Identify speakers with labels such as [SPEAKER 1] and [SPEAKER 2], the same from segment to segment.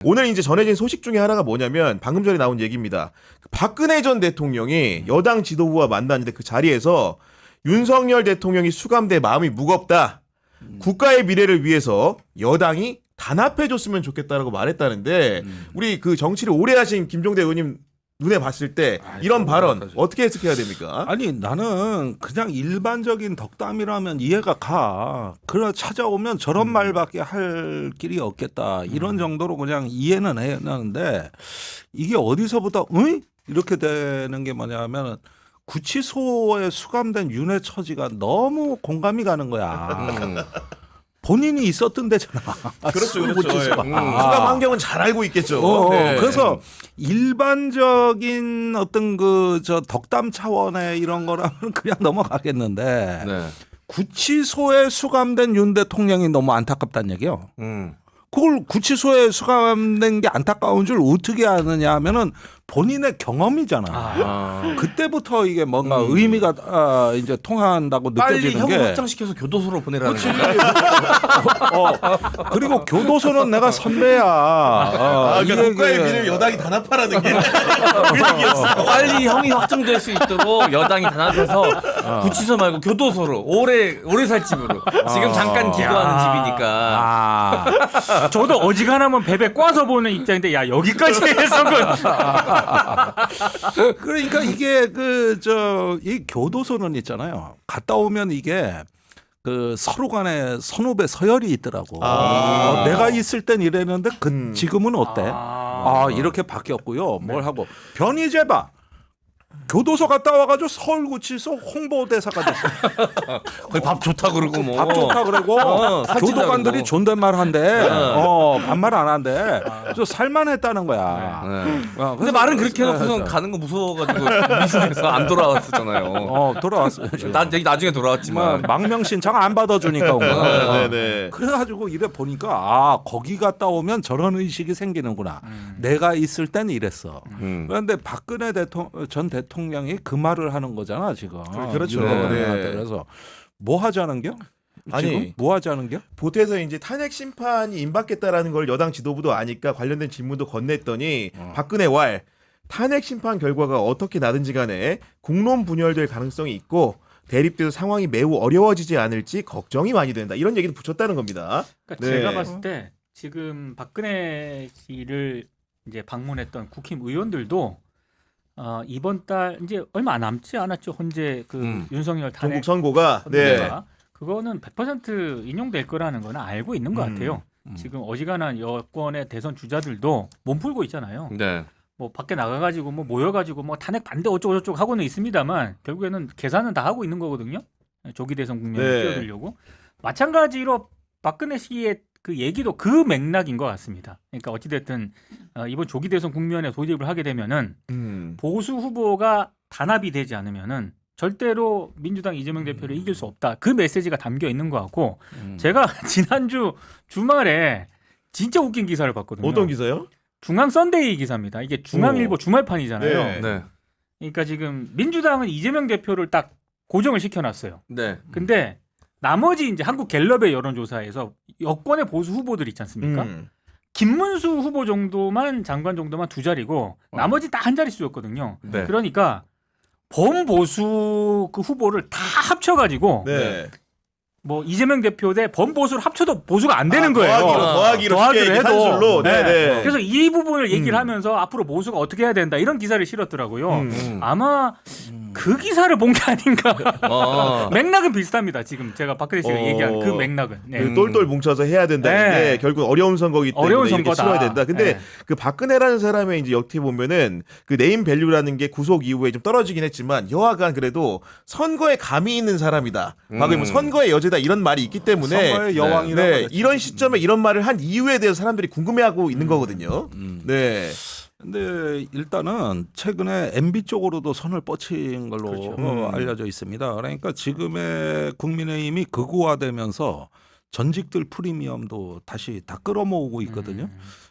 [SPEAKER 1] 오늘 이제 전해진 소식 중에 하나가 뭐냐면 방금 전에 나온 얘기입니다. 박근혜 전 대통령이 여당 지도부와 만났는데 그 자리에서 윤석열 대통령이 수감돼 마음이 무겁다. 국가의 미래를 위해서 여당이 단합해줬으면 좋겠다라고 말했다는데 우리 그 정치를 오래 하신 김종대 의원님 눈에 봤을 때 이런 발언 어떻게 해석해야 됩니까?
[SPEAKER 2] 아니 나는 그냥 일반적인 덕담이라면 이해가 가. 그러나 찾아오면 저런 말밖에 할 길이 없겠다. 이런 정도로 그냥 이해는 해야 하는데 이게 어디서부터 이렇게 되는 게 뭐냐면 구치소에 수감된 윤회 처지가 너무 공감이 가는 거야. 본인이 있었던 데잖아.
[SPEAKER 1] 그렇죠, 그렇죠.
[SPEAKER 2] 구치소가.
[SPEAKER 1] 수감 환경은 잘 알고 있겠죠. 네.
[SPEAKER 2] 그래서 일반적인 어떤 그 저 덕담 차원의 이런 거라면 그냥 넘어가겠는데
[SPEAKER 3] 네.
[SPEAKER 2] 구치소에 수감된 윤 대통령이 너무 안타깝다는 얘기요. 그걸 구치소에 수감된 게 안타까운 줄 어떻게 아느냐 하면은 본인의 경험이잖아. 그때부터 이게 뭔가 의미가 이제 통한다고
[SPEAKER 3] 빨리
[SPEAKER 2] 느껴지는
[SPEAKER 3] 형을
[SPEAKER 2] 게.
[SPEAKER 3] 확장시켜서 교도소로 보내라는 거죠.
[SPEAKER 2] 그리고 교도소는 내가 선배야.
[SPEAKER 1] 그러니까 국가의 미래를 여당이 단합하라는 게 그 얘기였어.
[SPEAKER 3] 빨리 형이 확정될 수 있도록 여당이 단합해서 구치소 말고 교도소로 오래 살 집으로 지금 잠깐 기거하는 집이니까.
[SPEAKER 4] 저도 어지간하면 베베 꽈서 보는 입장인데 야 여기까지 해석은
[SPEAKER 2] 그러니까 이게 이 교도소는 있잖아요. 갔다 오면 이게 그 서로 간에 선후배 서열이 있더라고. 내가 있을 땐 이랬는데 지금은 어때? 이렇게 바뀌었고요. 뭘 하고 변희재봐. 교도소 갔다 와가지고 서울구치소 홍보대사가 됐어.
[SPEAKER 3] 거의 밥 좋다 그러고 뭐.
[SPEAKER 2] 밥 좋다 그러고
[SPEAKER 3] 살찐다
[SPEAKER 2] 교도관들이
[SPEAKER 3] 그러고.
[SPEAKER 2] 존댓말 한대. 반말 안 한대. 저 살만했다는 거야.
[SPEAKER 3] 근데 말은 그렇게 해놓고선 가는 거 무서워가지고 미국에서 안 돌아왔었잖아요.
[SPEAKER 2] 돌아왔어요.
[SPEAKER 3] 나중에 돌아왔지만.
[SPEAKER 2] 망명신청 안 받아주니까 온 거야.
[SPEAKER 1] 네네.
[SPEAKER 2] 그래가지고 이래 보니까 거기 갔다 오면 저런 의식이 생기는구나. 내가 있을 땐 이랬어. 그런데 박근혜 전 대통령이 그 말을 하는 거잖아 지금.
[SPEAKER 1] 그렇죠.
[SPEAKER 2] 네. 그래서 뭐 하자는겨?
[SPEAKER 1] 아니,
[SPEAKER 2] 지금 뭐 하자는겨?
[SPEAKER 1] 보태서 이제 탄핵 심판이 임박했다라는 걸 여당 지도부도 아니까 관련된 질문도 건넸더니 박근혜 왈 탄핵 심판 결과가 어떻게 나든지 간에 국론 분열될 가능성이 있고 대립돼서 상황이 매우 어려워지지 않을지 걱정이 많이 된다. 이런 얘기도 붙였다는 겁니다.
[SPEAKER 4] 그러니까
[SPEAKER 1] 네.
[SPEAKER 4] 제가 봤을 때 지금 박근혜 씨를 이제 방문했던 국힘 의원들도 이번 달 이제 얼마 남지 않았죠. 현재 그 윤석열 탄핵
[SPEAKER 1] 전국 선고가
[SPEAKER 4] 선고가. 그거는 100% 인용될 거라는 거는 알고 있는 것 같아요. 지금 어지간한 여권의 대선 주자들도 몸풀고 있잖아요.
[SPEAKER 3] 네.
[SPEAKER 4] 뭐 밖에 나가가지고 뭐 모여가지고 뭐 탄핵 반대 어쩌고 저쩌고 하고는 있습니다만 결국에는 계산은 다 하고 있는 거거든요. 조기 대선 국면에 뛰어들려고. 마찬가지로 박근혜 씨의 그 얘기도 그 맥락인 것 같습니다. 그러니까 어찌됐든 이번 조기 대선 국면에 돌입을 하게 되면은 보수 후보가 단합이 되지 않으면은 절대로 민주당 이재명 대표를 이길 수 없다. 그 메시지가 담겨 있는 것 같고 제가 지난주 주말에 진짜 웃긴 기사를 봤거든요.
[SPEAKER 1] 어떤 기사요?
[SPEAKER 4] 중앙 썬데이 기사입니다. 이게 중앙일보 주말판이잖아요.
[SPEAKER 1] 네.
[SPEAKER 3] 네.
[SPEAKER 4] 그러니까 지금 민주당은 이재명 대표를 딱 고정을 시켜놨어요.
[SPEAKER 3] 네.
[SPEAKER 4] 근데 나머지 이제 한국 갤럽의 여론조사에서 여권의 보수 후보들 있지 않습니까? 김문수 후보 정도만 장관 정도만 두 자리고 나머지 다 한 자릿수였거든요.
[SPEAKER 3] 네.
[SPEAKER 4] 그러니까 범보수 그 후보를 다 합쳐가지고
[SPEAKER 1] 네.
[SPEAKER 4] 뭐 이재명 대표 대 범보수를 합쳐도 보수가 안 되는 거예요.
[SPEAKER 1] 더하기로
[SPEAKER 4] 더하기를
[SPEAKER 1] 쉽게
[SPEAKER 4] 해도.
[SPEAKER 1] 한 줄로.
[SPEAKER 4] 네.
[SPEAKER 1] 네네.
[SPEAKER 4] 그래서 이 부분을 얘기를 하면서 앞으로 보수가 어떻게 해야 된다 이런 기사를 실었더라고요. 아마 그 기사를 본 게 아닌가. 맥락은 비슷합니다. 지금 제가 박근혜 씨가 얘기한 그 맥락은. 네.
[SPEAKER 1] 그 똘똘 뭉쳐서 해야 된다는
[SPEAKER 4] 네.
[SPEAKER 1] 게 결국 어려운 선거이기 때문에
[SPEAKER 4] 어려운
[SPEAKER 1] 이렇게
[SPEAKER 4] 선거다.
[SPEAKER 1] 치러야 된다. 근데
[SPEAKER 4] 네.
[SPEAKER 1] 그 박근혜라는 사람의 이제 어떻게 보면은 그 네임 밸류라는 게 구속 이후에 좀 떨어지긴 했지만 여하간 그래도 선거에 감이 있는 사람이다. 과거에 뭐 선거의 여제다 이런 말이 있기 때문에
[SPEAKER 2] 선거의 여왕이라고 그랬죠.
[SPEAKER 1] 이런 시점에 이런 말을 한 이유에 대해서 사람들이 궁금해하고 있는 거거든요. 네.
[SPEAKER 2] 근데 일단은 최근에 MB 쪽으로도 선을 뻗친 걸로 알려져 있습니다. 그러니까 지금의 국민의힘이 극우화되면서 전직들 프리미엄도 다시 다 끌어모으고 있거든요.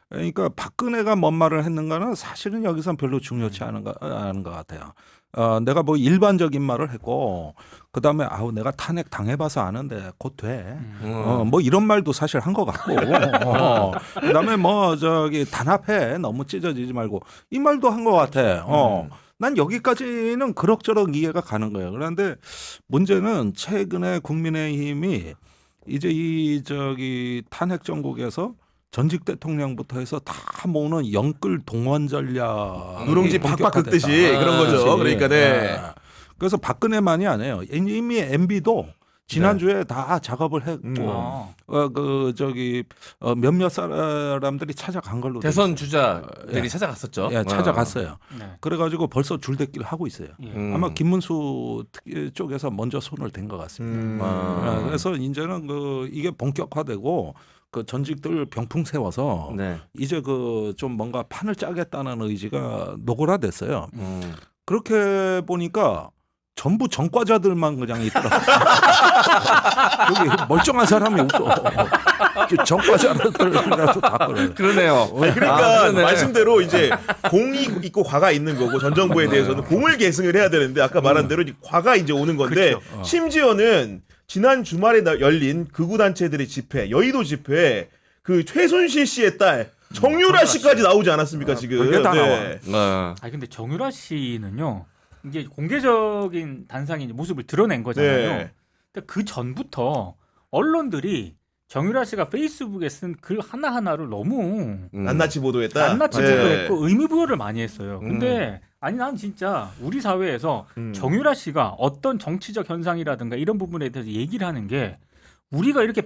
[SPEAKER 2] 그러니까 박근혜가 뭔 말을 했는가는 사실은 여기선 별로 중요치 않은 것 같아요. 내가 뭐 일반적인 말을 했고 그다음에 내가 탄핵 당해봐서 아는데 곧 돼. 뭐 이런 말도 사실 한 것 같고 그다음에 뭐 저기 단합해 너무 찢어지지 말고 이 말도 한 것 같아. 난 여기까지는 그럭저럭 이해가 가는 거예요. 그런데 문제는 최근에 국민의힘이 이제 이 저기 탄핵 정국에서 전직 대통령부터 해서 다 모으는 영끌 동원 전략.
[SPEAKER 1] 누룽지 팍팍 긁듯이 그런 거죠. 그러니까 네.
[SPEAKER 2] 그래서 박근혜만이 아니에요. 이미 MB도 지난주에 다 작업을 했고 몇몇 사람들이 찾아간 걸로
[SPEAKER 3] 대선 주자들이 찾아갔었죠.
[SPEAKER 2] 예, 찾아갔어요.
[SPEAKER 4] 네.
[SPEAKER 2] 그래가지고 벌써 줄대기를 하고 있어요.
[SPEAKER 4] 예.
[SPEAKER 2] 아마 김문수 쪽에서 먼저 손을 댄 것 같습니다. 그래서 이제는 이게 본격화되고 그 전직들 병풍 세워서
[SPEAKER 3] 네.
[SPEAKER 2] 이제 좀 뭔가 판을 짜겠다는 의지가 노골화됐어요. 그렇게 보니까 전부 전과자들만 그냥 있더라고요. 여기 멀쩡한 사람이 없어. 전과자들이라도 다 그래요.
[SPEAKER 3] 그러네요.
[SPEAKER 1] 그러니까
[SPEAKER 3] 그러네.
[SPEAKER 1] 말씀대로 이제 공이 있고 과가 있는 거고 전 정부에 대해서는 공을 계승을 해야 되는데 아까 말한 대로 과가 이제 오는 건데
[SPEAKER 2] 그렇죠.
[SPEAKER 1] 심지어는 지난 주말에 열린 극우 단체들의 집회, 여의도 집회에 그 최순실 씨의 딸 정유라 씨까지 나오지 않았습니까 지금?
[SPEAKER 2] 그게 다
[SPEAKER 4] 아니 근데 정유라 씨는요. 이제 공개적인 단상의 모습을 드러낸 거잖아요.
[SPEAKER 1] 네.
[SPEAKER 4] 근데 그 전부터 언론들이 정유라 씨가 페이스북에 쓴 글 하나하나를 너무
[SPEAKER 1] 낱낱이 보도했다.
[SPEAKER 4] 낱낱이
[SPEAKER 1] 네.
[SPEAKER 4] 보도했고 의미 부여를 많이 했어요. 근데 아니 난 진짜 우리 사회에서 정유라 씨가 어떤 정치적 현상이라든가 이런 부분에 대해서 얘기를 하는 게 우리가 이렇게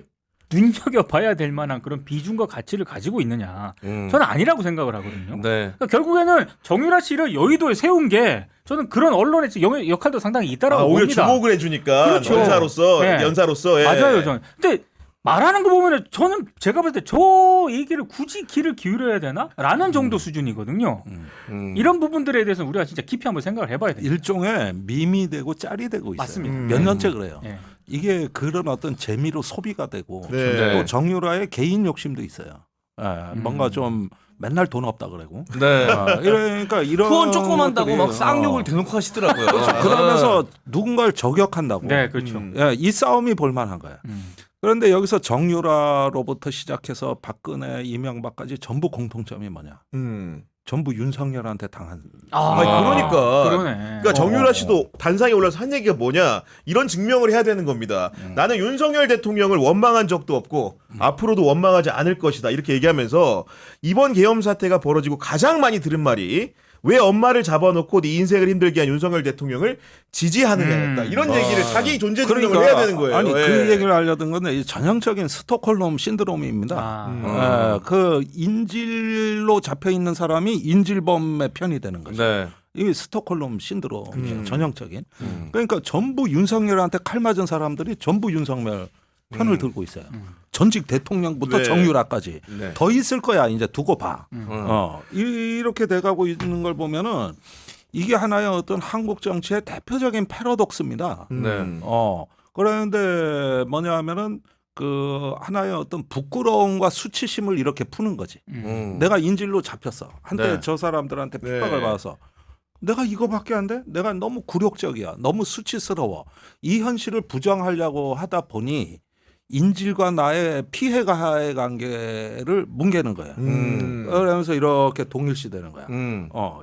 [SPEAKER 4] 눈여겨봐야 될 만한 그런 비중과 가치를 가지고 있느냐. 저는 아니라고 생각을 하거든요.
[SPEAKER 3] 네.
[SPEAKER 4] 그러니까 결국에는 정유라 씨를 여의도에 세운 게 저는 그런 언론의 역할도 상당히 있다라고
[SPEAKER 1] 오히려
[SPEAKER 4] 봅니다.
[SPEAKER 1] 주목을 해주니까
[SPEAKER 4] 그렇죠.
[SPEAKER 1] 연사로서
[SPEAKER 4] 네.
[SPEAKER 1] 연사로서 예.
[SPEAKER 4] 맞아요, 저는. 근데 말하는 거 보면은 저는 제가 볼 때 저 얘기를 굳이 귀를 기울여야 되나?라는 정도 수준이거든요. 이런 부분들에 대해서 우리가 진짜 깊이 한번 생각을 해봐야 돼요.
[SPEAKER 2] 일종의 밈이 되고 짤이 되고 있어요.
[SPEAKER 4] 맞습니다.
[SPEAKER 2] 몇 년째 그래요.
[SPEAKER 4] 예.
[SPEAKER 2] 이게 그런 어떤 재미로 소비가 되고
[SPEAKER 1] 네.
[SPEAKER 2] 또 정유라의 개인 욕심도 있어요. 뭔가 좀 맨날 돈 없다 그러고.
[SPEAKER 3] 네.
[SPEAKER 2] 그러니까 이런
[SPEAKER 3] 후원 조금 한다고
[SPEAKER 2] 것들이,
[SPEAKER 3] 막 쌍욕을 대놓고 하시더라고요.
[SPEAKER 2] 그러면서 누군가를 저격한다고.
[SPEAKER 4] 네, 그렇죠.
[SPEAKER 2] 이 싸움이 볼만한 거야. 그런데 여기서 정유라로부터 시작해서 박근혜, 이명박까지 전부 공통점이 뭐냐? 전부 윤석열한테 당한.
[SPEAKER 1] 아니, 그러니까.
[SPEAKER 4] 그러네.
[SPEAKER 1] 그러니까 정유라 씨도 단상에 올라서 한 얘기가 뭐냐 이런 증명을 해야 되는 겁니다. 나는 윤석열 대통령을 원망한 적도 없고 앞으로도 원망하지 않을 것이다 이렇게 얘기하면서 이번 계엄 사태가 벌어지고 가장 많이 들은 말이 왜 엄마를 잡아놓고 네 인생을 힘들게 한 윤석열 대통령을 지지하느냐였다. 이런 얘기를 자기 존재 증명을 해야 되는 거예요.
[SPEAKER 2] 아니
[SPEAKER 1] 예.
[SPEAKER 2] 그 얘기를 알려던 건데 이 전형적인 스톡홀름 신드롬입니다. 그 인질로 잡혀 있는 사람이 인질범의 편이 되는 거죠.
[SPEAKER 3] 네.
[SPEAKER 2] 이게 스톡홀름 신드롬이에요. 전형적인. 그러니까 전부 윤석열한테 칼 맞은 사람들이 전부 윤석열 편을 들고 있어요. 전직 대통령부터
[SPEAKER 1] 네.
[SPEAKER 2] 정유라까지
[SPEAKER 3] 네.
[SPEAKER 2] 더 있을 거야. 이제 두고 봐. 이렇게 돼가고 있는 걸 보면은 이게 하나의 어떤 한국 정치의 대표적인 패러독스입니다.
[SPEAKER 3] 네.
[SPEAKER 2] 그런데 뭐냐면은 그 하나의 어떤 부끄러움과 수치심을 이렇게 푸는 거지. 내가 인질로 잡혔어. 한때
[SPEAKER 3] 네.
[SPEAKER 2] 저 사람들한테 핍박을
[SPEAKER 1] 네.
[SPEAKER 2] 받아서 내가 이거밖에 안 돼? 내가 너무 굴욕적이야. 너무 수치스러워. 이 현실을 부정하려고 하다 보니 인질과 나의 피해가의 관계를 뭉개는 거야. 그러면서 이렇게 동일시되는 거야.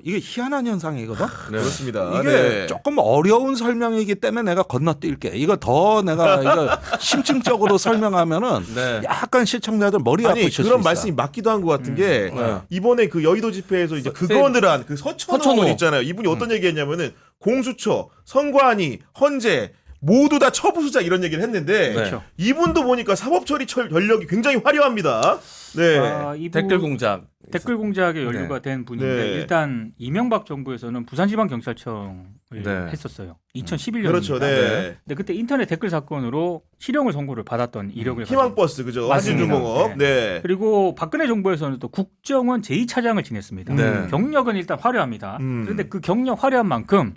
[SPEAKER 2] 이게 희한한 현상이거든.
[SPEAKER 1] 그렇습니다.
[SPEAKER 2] 이게
[SPEAKER 1] 네.
[SPEAKER 2] 조금 어려운 설명이기 때문에 내가 건너뛸게. 이거 더 내가 이거 심층적으로 설명하면은
[SPEAKER 3] 네.
[SPEAKER 2] 약간 시청자들 머리
[SPEAKER 1] 아니
[SPEAKER 2] 아프실 수
[SPEAKER 1] 그런
[SPEAKER 2] 있어.
[SPEAKER 1] 말씀이 맞기도 한 것 같은 게 이번에 그 여의도 집회에서 이제
[SPEAKER 3] 세-
[SPEAKER 1] 그거를 한 그 서천호
[SPEAKER 3] 서천호.
[SPEAKER 1] 있잖아요. 이분이 어떤 얘기했냐면은 공수처, 선관위, 헌재 모두 다 처부수자 이런 얘기를 했는데
[SPEAKER 3] 그렇죠.
[SPEAKER 1] 이분도 보니까 사법처리 전력이 굉장히 화려합니다. 네.
[SPEAKER 4] 이분
[SPEAKER 3] 댓글 공작.
[SPEAKER 4] 댓글 공작에 연루가 된 분인데
[SPEAKER 1] 네.
[SPEAKER 4] 일단 이명박 정부에서는 부산지방경찰청을
[SPEAKER 3] 네.
[SPEAKER 4] 했었어요. 2011년입니다.
[SPEAKER 1] 그렇죠. 네.
[SPEAKER 4] 근데 그때 인터넷 댓글 사건으로 실형을 선고를 받았던 이력을 가진
[SPEAKER 1] 희망버스 그죠.
[SPEAKER 4] 맞습니다.
[SPEAKER 1] 한진중공업. 네.
[SPEAKER 4] 그리고 박근혜 정부에서는 또 국정원 제2차장을 지냈습니다.
[SPEAKER 3] 네.
[SPEAKER 4] 경력은 일단 화려합니다. 그런데 그 경력 화려한 만큼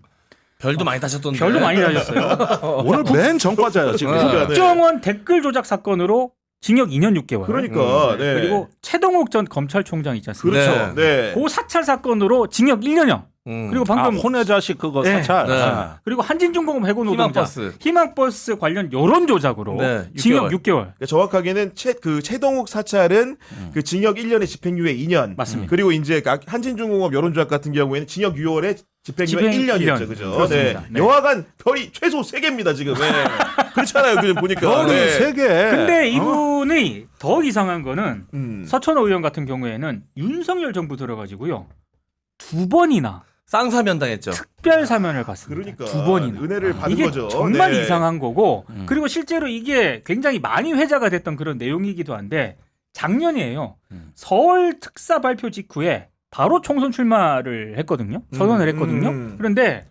[SPEAKER 3] 별도 많이 다셨던데.
[SPEAKER 4] 별로 많이 다셨어요.
[SPEAKER 2] 오늘 맨 전과자야 지금.
[SPEAKER 1] 그러니까, 네.
[SPEAKER 4] 국정원 댓글 조작 사건으로 징역 2년 6개월.
[SPEAKER 1] 그러니까 네.
[SPEAKER 4] 그리고 최동욱 전 검찰총장 있지 않습니까?
[SPEAKER 1] 그렇죠. 네.
[SPEAKER 4] 그 사찰 사건으로 징역 1년형. 그리고 방금
[SPEAKER 2] 혼외 자식 그거
[SPEAKER 4] 네.
[SPEAKER 2] 사찰.
[SPEAKER 3] 네.
[SPEAKER 2] 아.
[SPEAKER 4] 그리고 한진중공업 해고 노동자 희망버스 관련 여론 조작으로
[SPEAKER 3] 네,
[SPEAKER 4] 징역
[SPEAKER 3] 6개월.
[SPEAKER 4] 6개월.
[SPEAKER 1] 그러니까 정확하게는 최동욱 사찰은 그 징역 1년에 집행유예 2년.
[SPEAKER 4] 맞습니다.
[SPEAKER 1] 그리고 이제 한진중공업 여론조작 같은 경우에는 징역 6월에 집행유예
[SPEAKER 4] 집행
[SPEAKER 1] 1년이었죠.
[SPEAKER 4] 1년.
[SPEAKER 1] 그죠?
[SPEAKER 4] 그렇습니다.
[SPEAKER 1] 네.
[SPEAKER 4] 네.
[SPEAKER 1] 영화관 별이 최소 3개입니다, 지금. 네. 그렇잖아요. 그냥 보니까.
[SPEAKER 2] 별이
[SPEAKER 1] 네.
[SPEAKER 2] 3개.
[SPEAKER 4] 근데 이분이 더 이상한 거는 서천호 의원 같은 경우에는 윤석열 정부 들어가지고요. 2번이나
[SPEAKER 3] 쌍사면 당했죠.
[SPEAKER 4] 특별 사면을 받습니다.
[SPEAKER 1] 그러니까
[SPEAKER 4] 2번이나.
[SPEAKER 1] 은혜를 받은
[SPEAKER 4] 이게
[SPEAKER 1] 거죠.
[SPEAKER 4] 정말
[SPEAKER 1] 네.
[SPEAKER 4] 이상한 거고 그리고 실제로 이게 굉장히 많이 회자가 됐던 그런 내용이기도 한데 작년이에요. 서울 특사 발표 직후에 바로 총선 출마를 했거든요. 선언을 했거든요. 그런데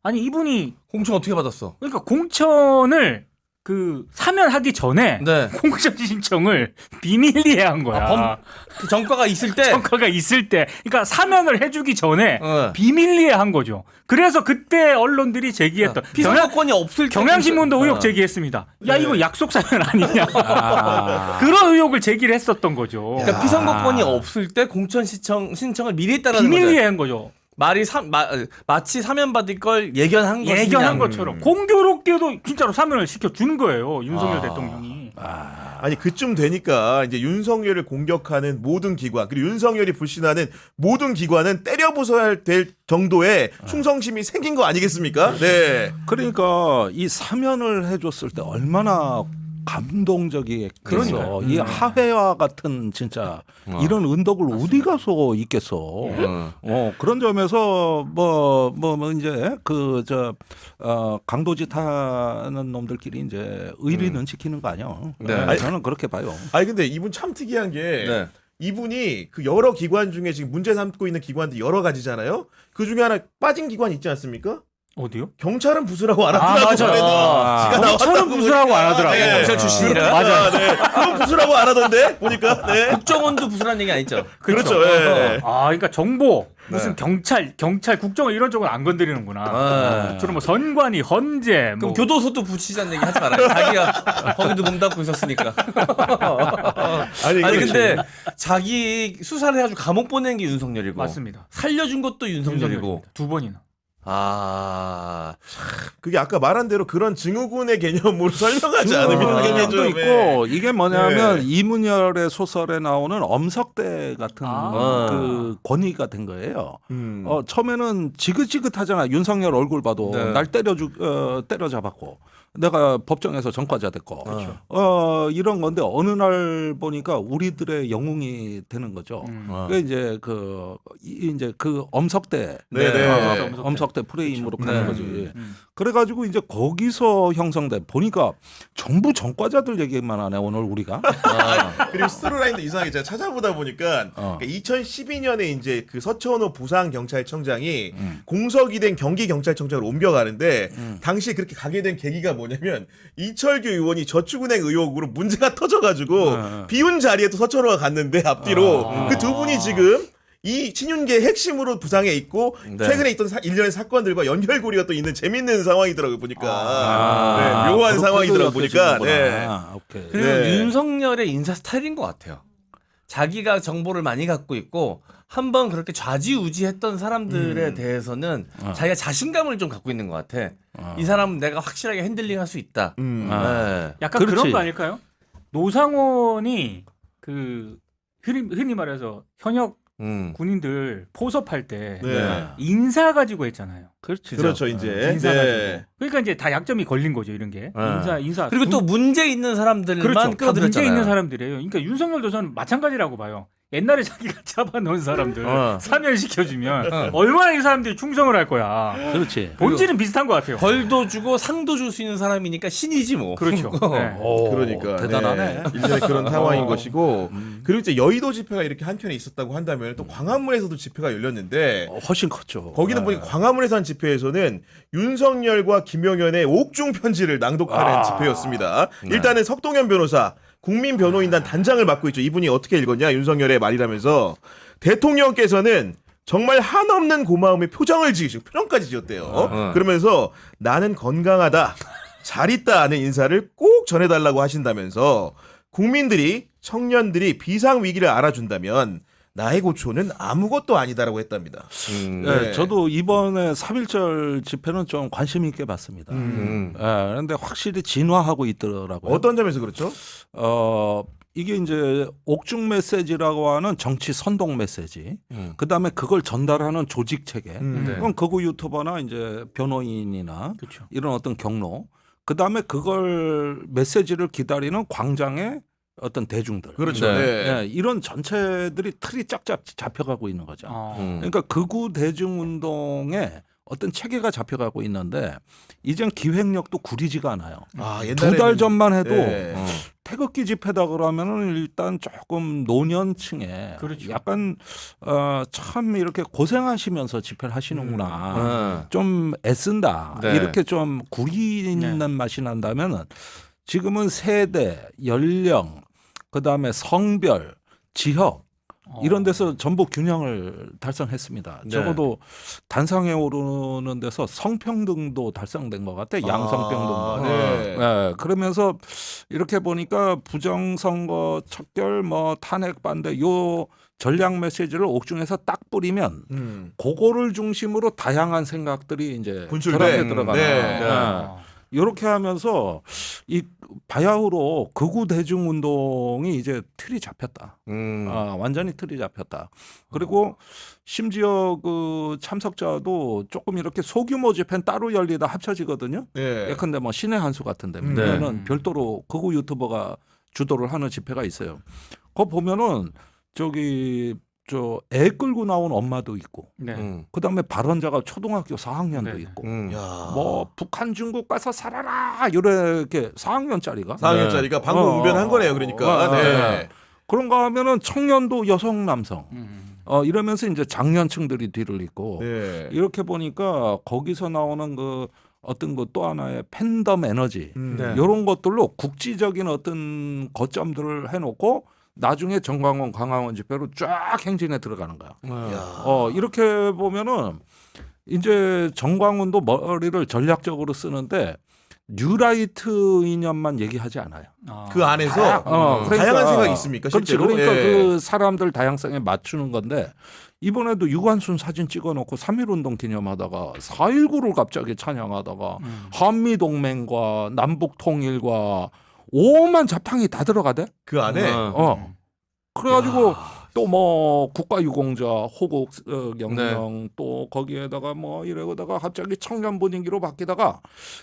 [SPEAKER 4] 아니 이분이
[SPEAKER 3] 공천 어떻게 받았어?
[SPEAKER 4] 그러니까 공천을 그 사면하기 전에
[SPEAKER 3] 네.
[SPEAKER 4] 공천 신청을 비밀리에 한 거야.
[SPEAKER 3] 그 정과가 있을 때.
[SPEAKER 4] 정과가 있을 때, 그러니까 사면을 해주기 전에
[SPEAKER 3] 어.
[SPEAKER 4] 비밀리에 한 거죠. 그래서 그때 언론들이 제기했던
[SPEAKER 3] 피선거권이 없을 때.
[SPEAKER 4] 경향신문도
[SPEAKER 3] 공천-
[SPEAKER 4] 의혹 제기했습니다. 야
[SPEAKER 1] 네.
[SPEAKER 4] 이거 약속 사면 아니냐.
[SPEAKER 2] 아.
[SPEAKER 4] 그런 의혹을 제기를 했었던 거죠.
[SPEAKER 3] 그러니까 피선거권이 없을 때 공천 신청을 미리 했다라는 거죠.
[SPEAKER 4] 비밀리에 한 거죠.
[SPEAKER 3] 말이 마치 사면 받을 걸 예견한 것이냐.
[SPEAKER 4] 예견한 것처럼 공교롭게도 진짜로 사면을 시켜준 거예요. 윤석열 대통령이.
[SPEAKER 1] 아니 그쯤 되니까 이제 윤석열을 공격하는 모든 기관 그리고 윤석열이 불신하는 모든 기관은 때려 부숴야 될 정도의 충성심이 생긴 거 아니겠습니까? 네.
[SPEAKER 2] 그러니까 이 사면을 해줬을 때 얼마나 감동적이겠어.
[SPEAKER 4] 그러니까요.
[SPEAKER 2] 이 하회와 같은 진짜 이런 은덕을 어디 가서 있겠어. 그런 점에서 뭐 이제 강도짓 하는 놈들끼리 이제 의리는 지키는 거 아니야.
[SPEAKER 3] 네.
[SPEAKER 2] 저는 그렇게 봐요.
[SPEAKER 1] 아니 근데 이분 참 특이한 게
[SPEAKER 3] 네.
[SPEAKER 1] 이분이 그 여러 기관 중에 지금 문제 삼고 있는 기관들 여러 가지잖아요. 그 중에 하나 빠진 기관 있지 않습니까?
[SPEAKER 4] 어디요?
[SPEAKER 1] 경찰은 부수라고 안 하더라고.
[SPEAKER 4] 맞아요.
[SPEAKER 1] 전에도. 지가
[SPEAKER 4] 경찰은
[SPEAKER 1] 나왔다고
[SPEAKER 4] 부수라고 안 하더라고.
[SPEAKER 1] 네.
[SPEAKER 3] 경찰 출신이라.
[SPEAKER 1] 맞아. 네. 그건 부수라고 안 하던데 보니까. 네.
[SPEAKER 3] 국정원도 부수라는 얘기 아니죠?
[SPEAKER 1] 그렇죠. 예.
[SPEAKER 4] 그러니까 정보 무슨
[SPEAKER 3] 네.
[SPEAKER 4] 경찰 국정원 이런 쪽은 안 건드리는구나.
[SPEAKER 3] 아.
[SPEAKER 4] 주로 뭐 선관위, 헌재,
[SPEAKER 3] 그럼
[SPEAKER 4] 뭐
[SPEAKER 3] 교도소도 붙이자는 얘기 하지 말아요. 자기가 거기도 몸 닫고 있었으니까. 아니 근데 자기 수사를 해가지고 감옥 보낸 게 윤석열이고
[SPEAKER 4] 맞습니다.
[SPEAKER 3] 살려준 것도 윤석열이고.
[SPEAKER 4] 2번이나.
[SPEAKER 3] 아
[SPEAKER 1] 그게 아까 말한 대로 그런 증후군의 개념으로 설명하지 않으면
[SPEAKER 2] 그런
[SPEAKER 1] 이게
[SPEAKER 2] 개념도
[SPEAKER 1] 좀,
[SPEAKER 2] 있고 이게 뭐냐면
[SPEAKER 1] 네.
[SPEAKER 2] 이문열의 소설에 나오는 엄석대 같은
[SPEAKER 4] 아.
[SPEAKER 2] 그 권위가 된 거예요.
[SPEAKER 1] 음.
[SPEAKER 2] 처음에는 지긋지긋하잖아. 윤석열 얼굴 봐도
[SPEAKER 3] 네.
[SPEAKER 2] 날 때려잡았고 내가 법정에서 전과자 됐고 이런 건데 어느 날 보니까 우리들의 영웅이 되는 거죠. 그게 이제 그 엄석대
[SPEAKER 1] 네네.
[SPEAKER 2] 엄석대 프레임으로
[SPEAKER 3] 그렇죠.
[SPEAKER 2] 가는
[SPEAKER 3] 네.
[SPEAKER 2] 거지. 그래가지고 이제 거기서 형성돼 보니까 전부 전과자들 얘기만 하네 오늘 우리가.
[SPEAKER 1] 그리고 스토리라인도 이상하게 제가 찾아보다 보니까 2012년에 이제 그 서천호 부산 경찰청장이 공석이 된 경기 경찰청장으로 옮겨가는데 당시 그렇게 가게 된 계기가 뭐냐면 이철규 의원이 저축은행 의혹으로 문제가 터져가지고 비운 자리에 또 서천호가 갔는데 앞뒤로 그 두 분이 지금 이 친윤계 핵심으로 부상에 있고
[SPEAKER 3] 네.
[SPEAKER 1] 최근에 있던 일련의 사건들과 연결고리가 또 있는 재밌는 상황이더라고요 보니까 네, 묘한
[SPEAKER 2] 그렇게도
[SPEAKER 1] 상황이더라고 보니까 네.
[SPEAKER 2] 오케이.
[SPEAKER 3] 그리고
[SPEAKER 1] 네.
[SPEAKER 3] 윤석열의 인사 스타일인 것 같아요. 자기가 정보를 많이 갖고 있고 한번 그렇게 좌지우지했던 사람들에 대해서는 자기가 자신감을 좀 갖고 있는 것 같아. 이 사람은 내가 확실하게 핸들링할 수 있다. 네.
[SPEAKER 4] 약간
[SPEAKER 2] 그렇지.
[SPEAKER 4] 그런 거 아닐까요? 노상원이 그 흔히 말해서 현역 군인들 포섭할 때
[SPEAKER 1] 네.
[SPEAKER 4] 인사 가지고 했잖아요.
[SPEAKER 1] 그렇죠 이제
[SPEAKER 4] 인사
[SPEAKER 1] 네.
[SPEAKER 4] 가지고. 그러니까 이제 다 약점이 걸린 거죠 이런 게. 인사.
[SPEAKER 3] 그리고 또 문제 있는 사람들만
[SPEAKER 4] 그렇죠. 다
[SPEAKER 3] 끌어들였잖아요.
[SPEAKER 4] 문제 있는 사람들이에요. 그러니까 윤석열도 저는 마찬가지라고 봐요. 옛날에 자기가 잡아놓은 사람들 사면 시켜주면 얼마나 이 사람들이 충성을 할 거야.
[SPEAKER 2] 그렇지.
[SPEAKER 4] 본질은 비슷한 것 같아요.
[SPEAKER 3] 벌도 주고 상도 줄 수 있는 사람이니까 신이지 뭐.
[SPEAKER 4] 그렇죠. 네.
[SPEAKER 1] 그러니까
[SPEAKER 2] 대단하네.
[SPEAKER 1] 네. 일전에 그런 상황인 것이고 그리고 이제 여의도 집회가 이렇게 한켠에 있었다고 한다면 또 광화문에서도 집회가 열렸는데
[SPEAKER 2] 훨씬 컸죠.
[SPEAKER 1] 거기는 보니까 광화문에서 한 집회에서는 윤석열과 김용현의 옥중 편지를 낭독하는 집회였습니다. 일단은 석동현 변호사 국민 변호인단 단장을 맡고 있죠. 이분이 어떻게 읽었냐 윤석열의 말이라면서 대통령께서는 정말 한없는 고마움의 표정을 지으시고 표정까지 지었대요. 그러면서 나는 건강하다 잘 있다 하는 인사를 꼭 전해달라고 하신다면서 국민들이 청년들이 비상 위기를 알아준다면 나의 고초는 아무것도 아니다라고 했답니다.
[SPEAKER 2] 네, 저도 이번에 3.1절 집회는 좀 관심 있게 봤습니다. 그런데 확실히 진화하고 있더라고요.
[SPEAKER 1] 어떤 점에서 그렇죠?
[SPEAKER 2] 이게 이제 옥중 메시지라고 하는 정치 선동 메시지. 그다음에 그걸 전달하는 조직 체계.
[SPEAKER 3] 네.
[SPEAKER 2] 그건 극우 유튜버나 이제 변호인이나
[SPEAKER 4] 그렇죠.
[SPEAKER 2] 이런 어떤 경로. 그다음에 그걸 메시지를 기다리는 광장의 어떤 대중들.
[SPEAKER 1] 그렇죠.
[SPEAKER 3] 네.
[SPEAKER 1] 네.
[SPEAKER 2] 예, 이런 전체들이 틀이 쫙쫙 잡혀가고 있는 거죠.
[SPEAKER 4] 어.
[SPEAKER 2] 그러니까 극우 대중운동에 어떤 체계가 잡혀가고 있는데 이젠 기획력도 구리지가 않아요.
[SPEAKER 1] 아,
[SPEAKER 2] 2달 전만 해도
[SPEAKER 1] 네.
[SPEAKER 2] 태극기 집회다 그러면은 일단 조금 노년층에
[SPEAKER 4] 그렇죠.
[SPEAKER 2] 약간 참 이렇게 고생하시면서 집회를 하시는구나.
[SPEAKER 3] 네.
[SPEAKER 2] 좀 애쓴다.
[SPEAKER 3] 네.
[SPEAKER 2] 이렇게 좀 구리 있는 맛이 난다면은 지금은 세대, 연령, 그다음에 성별, 지역 이런 데서 전부 균형을 달성했습니다.
[SPEAKER 3] 네.
[SPEAKER 2] 적어도 단상에 오르는 데서 성평등도 달성된 것 같아. 양성평등도.
[SPEAKER 1] 네.
[SPEAKER 2] 네, 그러면서 이렇게 보니까 부정선거 척결, 뭐 탄핵 반대 요 전략 메시지를 옥중에서 딱 뿌리면 그거를 중심으로 다양한 생각들이 이제
[SPEAKER 1] 분출돼.
[SPEAKER 2] 결합해 들어가는.
[SPEAKER 1] 네.
[SPEAKER 2] 이렇게 하면서 이 바야흐로 극우 대중 운동이 이제 틀이 잡혔다. 완전히 틀이 잡혔다. 그리고 심지어 그 참석자도 조금 이렇게 소규모 집회는 따로 열리다 합쳐지거든요.
[SPEAKER 1] 네.
[SPEAKER 2] 예컨대 뭐 신의 한수 같은 데는
[SPEAKER 3] 네.
[SPEAKER 2] 별도로 극우 유튜버가 주도를 하는 집회가 있어요. 그거 보면은 저기 저 애 끌고 나온 엄마도 있고,
[SPEAKER 4] 네.
[SPEAKER 2] 그다음에 발언자가 초등학교 4학년도
[SPEAKER 4] 네.
[SPEAKER 2] 있고,
[SPEAKER 1] 야.
[SPEAKER 2] 뭐 북한 중국 가서 살아라 이렇게 4학년짜리가
[SPEAKER 1] 4학년짜리가 방금 웅변한 거네요. 그러니까. 네.
[SPEAKER 2] 그런가 하면은 청년도 여성 남성
[SPEAKER 4] 음.
[SPEAKER 2] 이러면서 이제 장년층들이 뒤를 잇고
[SPEAKER 1] 네.
[SPEAKER 2] 이렇게 보니까 거기서 나오는 그 어떤 그 또 하나의 팬덤 에너지
[SPEAKER 3] 네.
[SPEAKER 2] 이런 것들로 국지적인 어떤 거점들을 해놓고 나중에 정광훈 강화원 집회로 쫙 행진에 들어가는 거야.
[SPEAKER 1] 야.
[SPEAKER 2] 이렇게 보면은 이제 정광훈도 머리를 전략적으로 쓰는데 뉴라이트 이념만 얘기하지 않아요.
[SPEAKER 1] 그 안에서
[SPEAKER 2] 그러니까
[SPEAKER 1] 다양한 생각이 있습니까?
[SPEAKER 2] 그렇지.
[SPEAKER 1] 실제로?
[SPEAKER 2] 그러니까
[SPEAKER 1] 예.
[SPEAKER 2] 그 사람들 다양성에 맞추는 건데 이번에도 유관순 사진 찍어놓고 3.1운동 기념하다가 4.19를 갑자기 찬양하다가 한미동맹과 남북통일과 오만 자탕이 다 들어가대.
[SPEAKER 1] 그 안에
[SPEAKER 2] 그래가지고 또 뭐 국가유공자 호국 경영 또 거기에다가 뭐 이러다가 갑자기 청년 분위기로 바뀌다가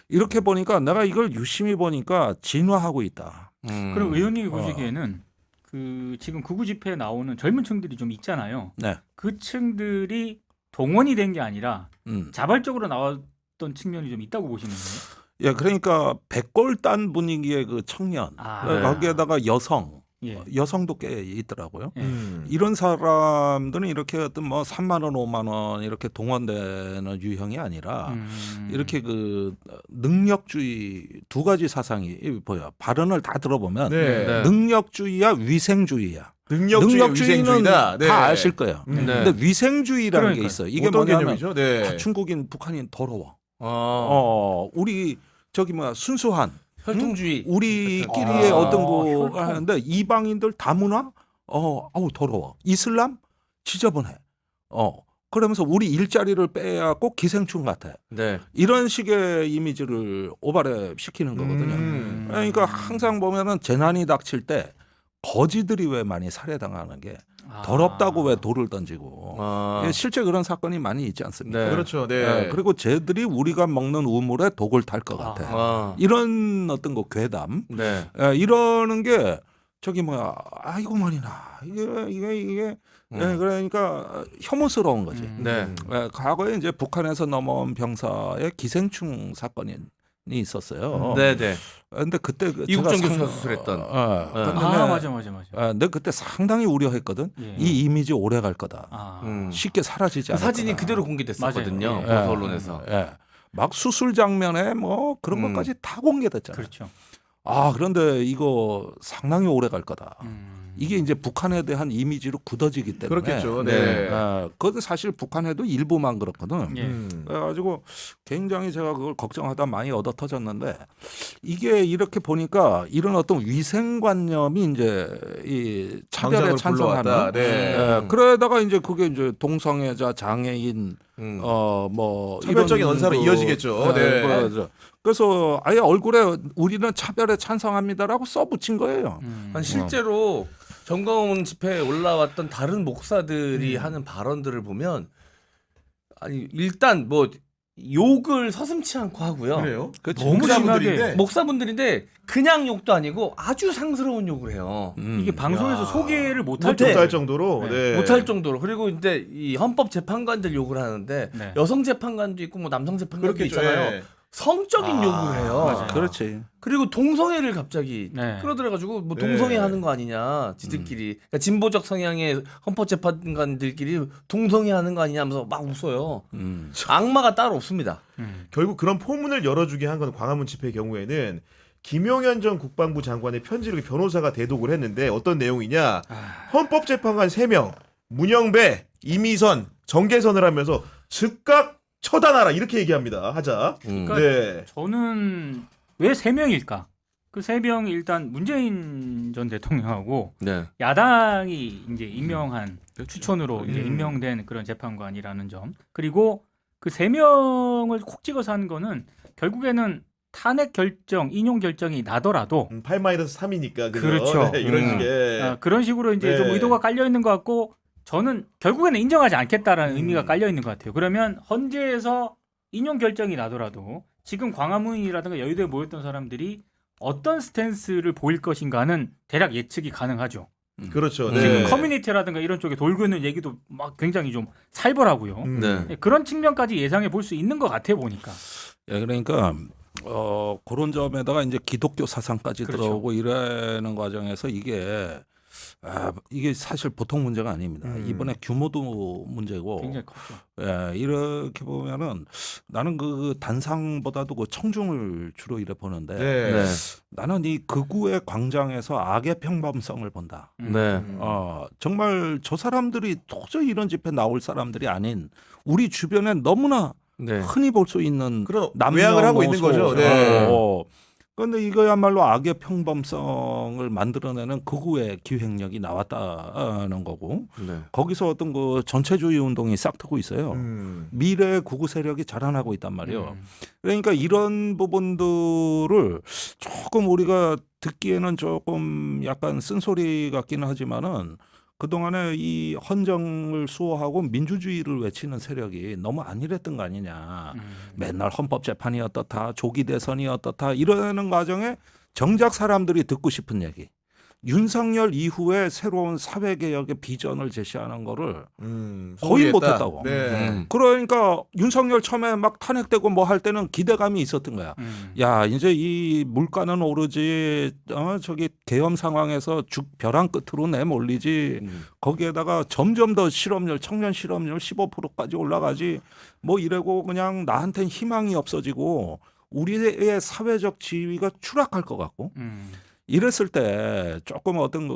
[SPEAKER 2] 이렇게 보니까 내가 이걸 유심히 보니까 진화하고 있다.
[SPEAKER 4] 그럼 의원님이 보시기에는 그 지금 극우 집회에 나오는 젊은 층들이 좀 있잖아요.
[SPEAKER 2] 네.
[SPEAKER 4] 그 층들이 동원이 된 게 아니라 자발적으로 나왔던 측면이 좀 있다고 보시는 거예요?
[SPEAKER 2] 예, 그러니까 백골단 분위기의 그 청년
[SPEAKER 4] 네.
[SPEAKER 2] 거기에다가
[SPEAKER 4] 예.
[SPEAKER 2] 여성도 꽤 있더라고요.
[SPEAKER 4] 예.
[SPEAKER 2] 이런 사람들은 이렇게 어떤 뭐 3만 원, 5만 원 이렇게 동원되는 유형이 아니라 이렇게 그 능력주의 두 가지 사상이 보여. 발언을 다 들어보면
[SPEAKER 1] 네.
[SPEAKER 3] 네.
[SPEAKER 2] 능력주의야 위생주의야.
[SPEAKER 1] 능력주의,
[SPEAKER 2] 능력주의는
[SPEAKER 1] 위생주의다. 네.
[SPEAKER 2] 다 아실 거예요.
[SPEAKER 3] 네.
[SPEAKER 2] 근데 위생주의라는
[SPEAKER 4] 그러니까요.
[SPEAKER 2] 게 있어요. 이게
[SPEAKER 1] 어떤
[SPEAKER 2] 뭐냐면
[SPEAKER 1] 개념이죠? 네.
[SPEAKER 2] 중국인, 북한인 더러워. 우리 저기 뭐야 순수한
[SPEAKER 3] 혈통주의.
[SPEAKER 2] 우리끼리의 어떤 거
[SPEAKER 4] 혈통.
[SPEAKER 2] 하는데 이방인들 다문화 아우 더러워. 이슬람 지저분해. 그러면서 우리 일자리를 빼앗고 기생충 같아.
[SPEAKER 3] 네.
[SPEAKER 2] 이런 식의 이미지를 오바랩 시키는 거거든요. 그러니까 항상 보면은 재난이 닥칠 때 거지들이 왜 많이 살해당하는 게 더럽다고 왜 돌을 던지고 실제 그런 사건이 많이 있지 않습니까?
[SPEAKER 3] 네.
[SPEAKER 1] 그렇죠. 네.
[SPEAKER 2] 그리고 쟤들이 우리가 먹는 우물에 독을 탈 것 같아. 이런 어떤 거 괴담
[SPEAKER 3] 네.
[SPEAKER 2] 이러는 게 저기 뭐야 아이고 머리나 이게 그러니까 혐오스러운 거지.
[SPEAKER 3] 네.
[SPEAKER 2] 과거에 이제 북한에서 넘어온 병사의 기생충 사건이 있었어요.
[SPEAKER 3] 네, 네.
[SPEAKER 2] 근데 그때
[SPEAKER 3] 이국정
[SPEAKER 2] 제가
[SPEAKER 3] 교수가 수술했던.
[SPEAKER 4] 맞아.
[SPEAKER 2] 근데 그때 상당히 우려했거든.
[SPEAKER 4] 예.
[SPEAKER 2] 이 이미지 오래 갈 거다. 쉽게 사라지지
[SPEAKER 3] 그
[SPEAKER 2] 않을
[SPEAKER 3] 사진이
[SPEAKER 2] 거다.
[SPEAKER 3] 그대로 공개됐었거든요.
[SPEAKER 4] 맞아요.
[SPEAKER 3] 보수 언론에서.
[SPEAKER 2] 막 수술 장면에 뭐 그런 것까지 다 공개됐잖아요.
[SPEAKER 4] 그렇죠.
[SPEAKER 2] 그런데 이거 상당히 오래 갈 거다. 이게 이제 북한에 대한 이미지로 굳어지기 때문에
[SPEAKER 1] 그렇겠죠. 네.
[SPEAKER 2] 그것도 사실 북한에도 일부만 그렇거든.
[SPEAKER 4] 예.
[SPEAKER 2] 그래가지고 굉장히 제가 그걸 걱정하다 많이 얻어 터졌는데 이게 이렇게 보니까 이런 어떤 위생관념이 이제 이 차별에
[SPEAKER 1] 광장을
[SPEAKER 2] 찬성하는
[SPEAKER 1] 불러왔다. 네.
[SPEAKER 2] 그러다가 이제 그게 이제 동성애자 장애인 뭐
[SPEAKER 1] 차별적인
[SPEAKER 2] 이런
[SPEAKER 1] 언사로 이어지겠죠. 네.
[SPEAKER 2] 그래서 아예 얼굴에 우리는 차별에 찬성합니다라고 써붙인 거예요.
[SPEAKER 3] 아니, 실제로 정광훈 집회에 올라왔던 다른 목사들이 하는 발언들을 보면 아니 일단 뭐 욕을 서슴치 않고 하고요.
[SPEAKER 1] 그래요?
[SPEAKER 2] 그치.
[SPEAKER 4] 너무
[SPEAKER 1] 목사분들인데.
[SPEAKER 4] 심하게
[SPEAKER 3] 목사분들인데 그냥 욕도 아니고 아주 상스러운 욕을 해요.
[SPEAKER 4] 이게 방송에서
[SPEAKER 1] 야.
[SPEAKER 4] 소개를 못할
[SPEAKER 3] 못해.
[SPEAKER 1] 못할 정도로.
[SPEAKER 4] 네.
[SPEAKER 1] 네.
[SPEAKER 3] 못할 정도로. 그리고 이제 이 헌법 재판관들 욕을 하는데
[SPEAKER 4] 네.
[SPEAKER 3] 여성 재판관도 있고 뭐 남성 재판관도
[SPEAKER 1] 그렇겠죠.
[SPEAKER 3] 있잖아요.
[SPEAKER 1] 예.
[SPEAKER 3] 성적인 욕을 해요.
[SPEAKER 4] 맞아요.
[SPEAKER 2] 그렇지.
[SPEAKER 3] 그리고 동성애를 갑자기
[SPEAKER 4] 네.
[SPEAKER 3] 끌어들여가지고 뭐
[SPEAKER 1] 네.
[SPEAKER 3] 동성애 하는 거 아니냐 지들끼리 그러니까 진보적 성향의 헌법재판관들끼리 동성애 하는 거 아니냐 하면서 막 웃어요. 악마가 따로 없습니다.
[SPEAKER 1] 결국 그런 포문을 열어주게 한 건 광화문 집회 경우에는 김용현 전 국방부 장관의 편지를 변호사가 대독을 했는데 어떤 내용이냐. 헌법재판관 3명, 문영배, 이미선, 정계선을 하면서 즉각 처단하라 이렇게 얘기합니다. 하자.
[SPEAKER 4] 그러니까
[SPEAKER 1] 네.
[SPEAKER 4] 저는 왜 3명일까? 그 3명이 일단 문재인 전 대통령하고
[SPEAKER 3] 네.
[SPEAKER 4] 야당이 이제 임명한 추천으로 이제 임명된 그런 재판관이라는 점. 그리고 그 3명을 콕 찍어서 한 거는 결국에는 탄핵 결정, 인용 결정이 나더라도
[SPEAKER 1] 8-3이니까
[SPEAKER 4] 그렇죠.
[SPEAKER 1] 네, 이런 식의
[SPEAKER 4] 그런 식으로 이제
[SPEAKER 1] 네.
[SPEAKER 4] 좀 의도가 깔려 있는 것 같고 저는 결국에는 인정하지 않겠다라는 의미가 깔려 있는 것 같아요. 그러면 헌재에서 인용 결정이 나더라도 지금 광화문이라든가 여의도에 모였던 사람들이 어떤 스탠스를 보일 것인가는 대략 예측이 가능하죠.
[SPEAKER 1] 그렇죠.
[SPEAKER 4] 지금
[SPEAKER 1] 네.
[SPEAKER 4] 커뮤니티라든가 이런 쪽에 돌고 있는 얘기도 막 굉장히 좀 살벌하고요.
[SPEAKER 3] 네.
[SPEAKER 4] 그런 측면까지 예상해 볼 수 있는 것 같아 보니까.
[SPEAKER 2] 예, 그러니까 그런 점에다가 이제 기독교 사상까지
[SPEAKER 4] 그렇죠.
[SPEAKER 2] 들어오고 이러는 과정에서 이게 사실 보통 문제가 아닙니다. 이번에 규모도 문제고,
[SPEAKER 4] 굉장히 컸죠.
[SPEAKER 2] 예, 이렇게 보면은 나는 그 단상보다도 그 청중을 주로 이래 보는데,
[SPEAKER 1] 네.
[SPEAKER 3] 네.
[SPEAKER 2] 나는 이 극우의 광장에서 악의 평범성을 본다.
[SPEAKER 3] 네.
[SPEAKER 2] 정말 저 사람들이 도저히 이런 집회 나올 사람들이 아닌 우리 주변에 너무나
[SPEAKER 3] 네.
[SPEAKER 2] 흔히 볼 수 있는
[SPEAKER 1] 그런 외양을 하고 있는 거죠. 네.
[SPEAKER 2] 그런데 이거야말로 악의 평범성을 만들어내는 극우의 기획력이 나왔다는 거고
[SPEAKER 3] 네.
[SPEAKER 2] 거기서 어떤 그 전체주의 운동이 싹트고 있어요.
[SPEAKER 1] 음.
[SPEAKER 2] 미래의 극우 세력이 자라나고 있단 말이에요. 그러니까 이런 부분들을 조금 우리가 듣기에는 조금 약간 쓴소리 같기는 하지만은 그동안에 이 헌정을 수호하고 민주주의를 외치는 세력이 너무 안일했던 거 아니냐. 맨날 헌법재판이 어떻다, 조기 대선이 어떻다 이러는 과정에 정작 사람들이 듣고 싶은 얘기. 윤석열 이후에 새로운 사회개혁의 비전을 제시하는 거를 거의
[SPEAKER 1] 소홀히했다.
[SPEAKER 2] 못했다고.
[SPEAKER 1] 네.
[SPEAKER 2] 그러니까 윤석열 처음에 막 탄핵되고 뭐 할 때는 기대감이 있었던 거야. 야 이제 이 물가는 오르지 저기 계엄 상황에서 벼랑 끝으로 내몰리지 거기에다가 점점 더 실업률 청년 실업률 15%까지 올라가지 뭐 이래고 그냥 나한텐 희망이 없어지고 우리의 사회적 지위가 추락할 것 같고 이랬을 때 조금 어떤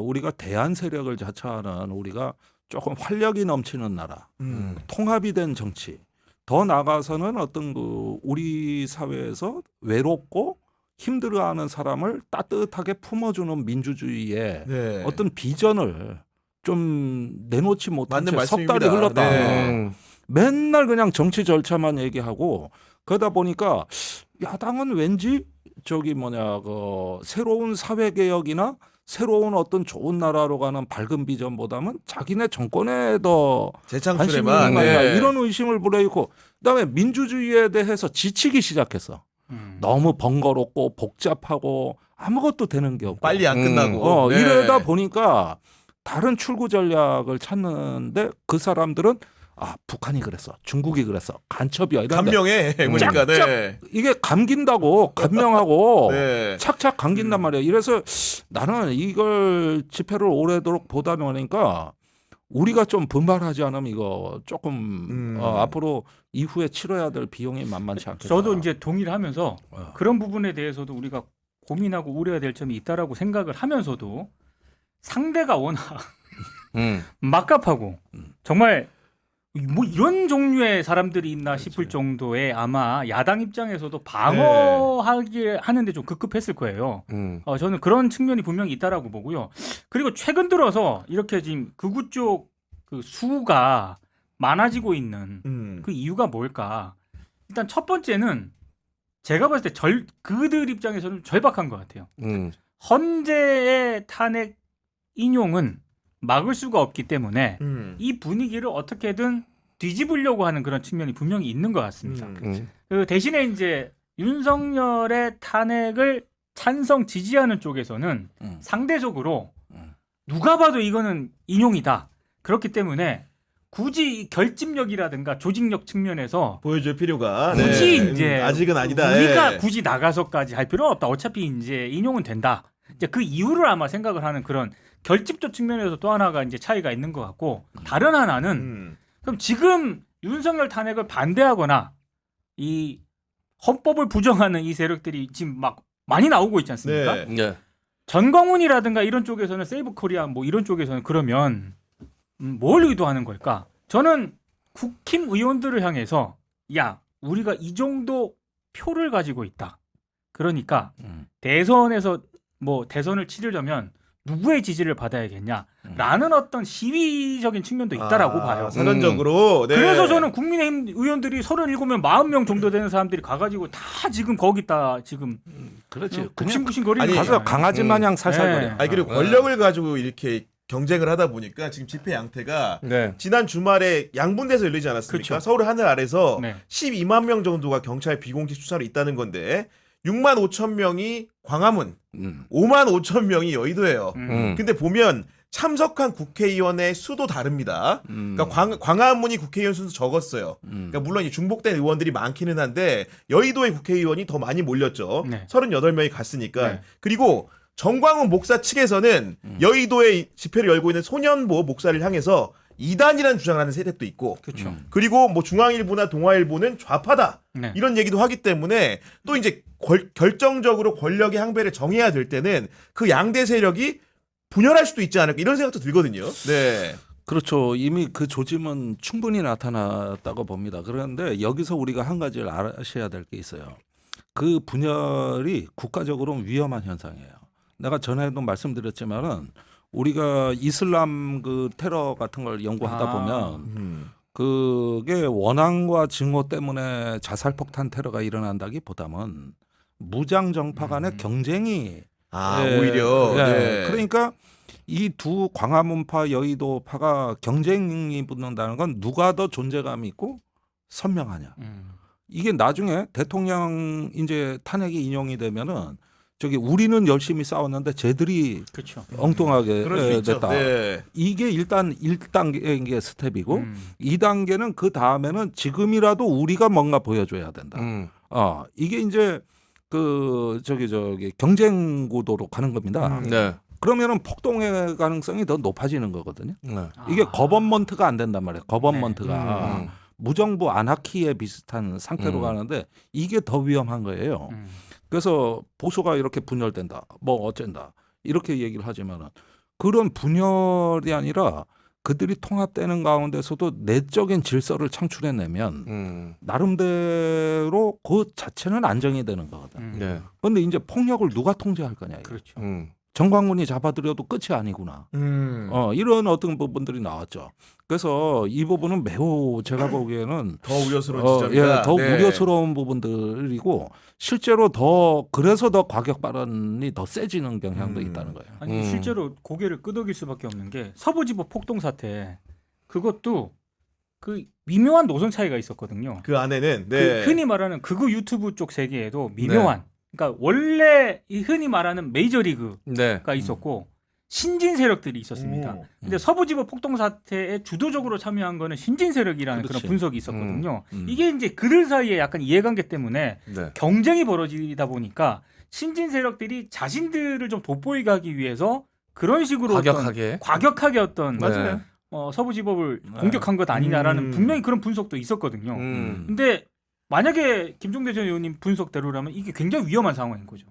[SPEAKER 2] 우리가 대한 세력을 자처하는 우리가 조금 활력이 넘치는 나라, 통합이 된 정치, 더 나아가서는 어떤 우리 사회에서 외롭고 힘들어하는 사람을 따뜻하게 품어주는 민주주의의
[SPEAKER 1] 네.
[SPEAKER 2] 어떤 비전을 좀 내놓지 못한
[SPEAKER 1] 맞는
[SPEAKER 2] 채 석 달이
[SPEAKER 1] 말씀입니다.
[SPEAKER 2] 흘렀다.
[SPEAKER 1] 네.
[SPEAKER 2] 맨날 그냥 정치 절차만 얘기하고 그러다 보니까 야당은 왠지 새로운 사회 개혁이나 새로운 어떤 좋은 나라로 가는 밝은 비전보다는 자기네 정권에 더 관심이
[SPEAKER 1] 재창출에만
[SPEAKER 2] 있는 거 아니야.
[SPEAKER 1] 네.
[SPEAKER 2] 이런 의심을 불러일으키고 그다음에 민주주의에 대해서 지치기 시작했어. 너무 번거롭고 복잡하고 아무것도 되는 게 없고
[SPEAKER 1] 빨리 안 끝나고 네.
[SPEAKER 2] 이러다 보니까 다른 출구 전략을 찾는데 그 사람들은 북한이 그랬어, 중국이 그랬어, 간첩이야 이런데
[SPEAKER 1] 감명해 보니까 네.
[SPEAKER 2] 이게 감긴다고 감명하고
[SPEAKER 1] 네.
[SPEAKER 2] 착착 감긴단 말이야. 이래서 나는 이걸 집회를 오래도록 보다 보니까 우리가 좀 분발하지 않으면 이거 조금 앞으로 이후에 치러야 될 비용이 만만치 않겠다.
[SPEAKER 4] 저도 이제 동의를 하면서
[SPEAKER 2] 어.
[SPEAKER 4] 그런 부분에 대해서도 우리가 고민하고 우려해야 될 점이 있다라고 생각을 하면서도 상대가 워낙 막갑하고 정말 뭐 이런 종류의 사람들이 있나 싶을 정도의 아마 야당 입장에서도 방어하기 하는데 좀 급급했을 거예요. 저는 그런 측면이 분명히 있다라고 보고요. 그리고 최근 들어서 이렇게 지금 극우 쪽 그 수가 많아지고 있는 그 이유가 뭘까? 일단 첫 번째는 제가 봤을 때 그들 입장에서는 절박한 것 같아요. 헌재의 탄핵 인용은 막을 수가 없기 때문에 이 분위기를 어떻게든 뒤집으려고 하는 그런 측면이 분명히 있는 것 같습니다. 그 대신에 이제 윤석열의 탄핵을 찬성 지지하는 쪽에서는 상대적으로 누가 봐도 이거는 인용이다. 그렇기 때문에 굳이 이 결집력이라든가 조직력 측면에서
[SPEAKER 1] 보여줄 필요가
[SPEAKER 4] 굳이 이제
[SPEAKER 1] 아직은 아니다.
[SPEAKER 4] 우리가
[SPEAKER 1] 예.
[SPEAKER 4] 굳이 나가서까지 할 필요는 없다. 어차피 이제 인용은 된다. 이제 그 이유를 아마 생각을 하는 그런 결집적 측면에서 또 하나가 이제 차이가 있는 것 같고 다른 하나는 그럼 지금 윤석열 탄핵을 반대하거나 이 헌법을 부정하는 이 세력들이 지금 막 많이 나오고 있지 않습니까?
[SPEAKER 1] 네.
[SPEAKER 4] 전광훈이라든가 이런 쪽에서는 세이브 코리아 뭐 이런 쪽에서는 그러면 뭘 의도하는 걸까? 저는 국힘 의원들을 향해서 야 우리가 이 정도 표를 가지고 있다. 그러니까 대선에서 뭐 대선을 치르려면 누구의 지지를 받아야겠냐라는 어떤 시위적인 측면도 있다라고 봐요.
[SPEAKER 1] 사전적으로. 네.
[SPEAKER 4] 그래서 저는 국민의힘 의원들이 37명, 40명 정도 되는 사람들이 가가지고 다 지금 거기다 지금
[SPEAKER 2] 그렇지. 그냥
[SPEAKER 4] 굽신굽신거리는
[SPEAKER 1] 아니,
[SPEAKER 2] 가서 강아지 마냥 살살거려.
[SPEAKER 4] 네.
[SPEAKER 1] 아니 그리고 권력을 가지고 이렇게 경쟁을 하다 보니까 지금 집회 양태가 지난 주말에 양분대에서 열리지 않았습니까?
[SPEAKER 4] 그렇죠.
[SPEAKER 1] 서울 하늘 아래서
[SPEAKER 4] 네.
[SPEAKER 1] 12만 명 정도가 경찰 비공식 수사로 있다는 건데 6만 5천 명이 광화문, 5만 5천 명이 여의도예요. 근데 보면 참석한 국회의원의 수도 다릅니다. 그러니까 광화문이 국회의원 수도 적었어요. 그러니까 물론 이 중복된 의원들이 많기는 한데 여의도의 국회의원이 더 많이 몰렸죠.
[SPEAKER 4] 네.
[SPEAKER 1] 38명이 갔으니까.
[SPEAKER 4] 네.
[SPEAKER 1] 그리고 정광훈 목사 측에서는 여의도에 집회를 열고 있는 소년보 목사를 향해서 이단이라는 주장을 하는 세력도 있고,
[SPEAKER 4] 그렇죠.
[SPEAKER 1] 그리고 뭐 중앙일보나 동아일보는 좌파다
[SPEAKER 4] 네.
[SPEAKER 1] 이런 얘기도 하기 때문에 또 이제 결정적으로 권력의 항배를 정해야 될 때는 그 양대 세력이 분열할 수도 있지 않을까 이런 생각도 들거든요. 네.
[SPEAKER 2] 그렇죠. 이미 그 조짐은 충분히 나타났다고 봅니다. 그런데 여기서 우리가 한 가지를 아셔야 될 게 있어요. 그 분열이 국가적으로 위험한 현상이에요. 내가 전에도 말씀드렸지만은 우리가 이슬람 그 테러 같은 걸 연구하다 보면 그게 원한과 증오 때문에 자살폭탄 테러가 일어난다기보다는 무장 정파 간의 경쟁이
[SPEAKER 1] 오히려. 네.
[SPEAKER 2] 그러니까 이 두 광화문파 여의도파가 경쟁이 붙는다는 건 누가 더 존재감이 있고 선명하냐. 이게 나중에 대통령 이제 탄핵이 인용이 되면은 저기 우리는 열심히 싸웠는데 쟤들이
[SPEAKER 4] 그렇죠.
[SPEAKER 2] 엉뚱하게
[SPEAKER 1] 그럴 수 있죠.
[SPEAKER 2] 됐다.
[SPEAKER 1] 네.
[SPEAKER 2] 이게 일단 1단계 스텝이고 2단계는 그 다음에는 지금이라도 우리가 뭔가 보여줘야 된다. 이게 이제 그 저기 경쟁 구도로 가는 겁니다. 그러면은 폭동의 가능성이 더 높아지는 거거든요. 이게 거버먼트가 안 된단 말이에요. 거버먼트가 무정부 아나키에 비슷한 상태로 가는데 이게 더 위험한 거예요. 그래서 보수가 이렇게 분열된다. 뭐 어쩐다. 이렇게 얘기를 하지만은 그런 분열이 아니라 그들이 통합되는 가운데서도 내적인 질서를 창출해내면 나름대로 그 자체는 안정이 되는 거거든. 그런데 이제 폭력을 누가 통제할 거냐. 이거.
[SPEAKER 4] 그렇죠.
[SPEAKER 2] 정광훈이 잡아들여도 끝이 아니구나. 이런 어떤 부분들이 나왔죠. 그래서 이 부분은 매우 제가 보기에는
[SPEAKER 1] 더 우려스러운 지점이다.
[SPEAKER 2] 더
[SPEAKER 1] 네.
[SPEAKER 2] 우려스러운 부분들이고 실제로 그래서 더 과격 발언이 더 세지는 경향도 있다는 거예요.
[SPEAKER 4] 아니 실제로 고개를 끄덕일 수밖에 없는 게 서부지법 폭동 사태 그것도 그 미묘한 노선 차이가 있었거든요.
[SPEAKER 1] 그 안에는
[SPEAKER 4] 그 흔히 말하는 극우 유튜브 쪽 세계에도 미묘한 그러니까 원래 이 흔히 말하는 메이저리그가 있었고 신진 세력들이 있었습니다. 근데 서부지법 폭동 사태에 주도적으로 참여한 거는 신진 세력이라는
[SPEAKER 2] 그렇지.
[SPEAKER 4] 그런 분석이 있었거든요. 이게 이제 그들 사이에 약간 이해관계 때문에 경쟁이 벌어지다 보니까 신진 세력들이 자신들을 좀 돋보이게 하기 위해서 그런 식으로
[SPEAKER 3] 과격하게.
[SPEAKER 4] 과격하게 어떤
[SPEAKER 3] 맞아요.
[SPEAKER 4] 서부지법을 공격한 것 아니냐라는 분명히 그런 분석도 있었거든요. 근데 만약에 김종대 전 의원님 분석대로라면 이게 굉장히 위험한 상황인 거죠.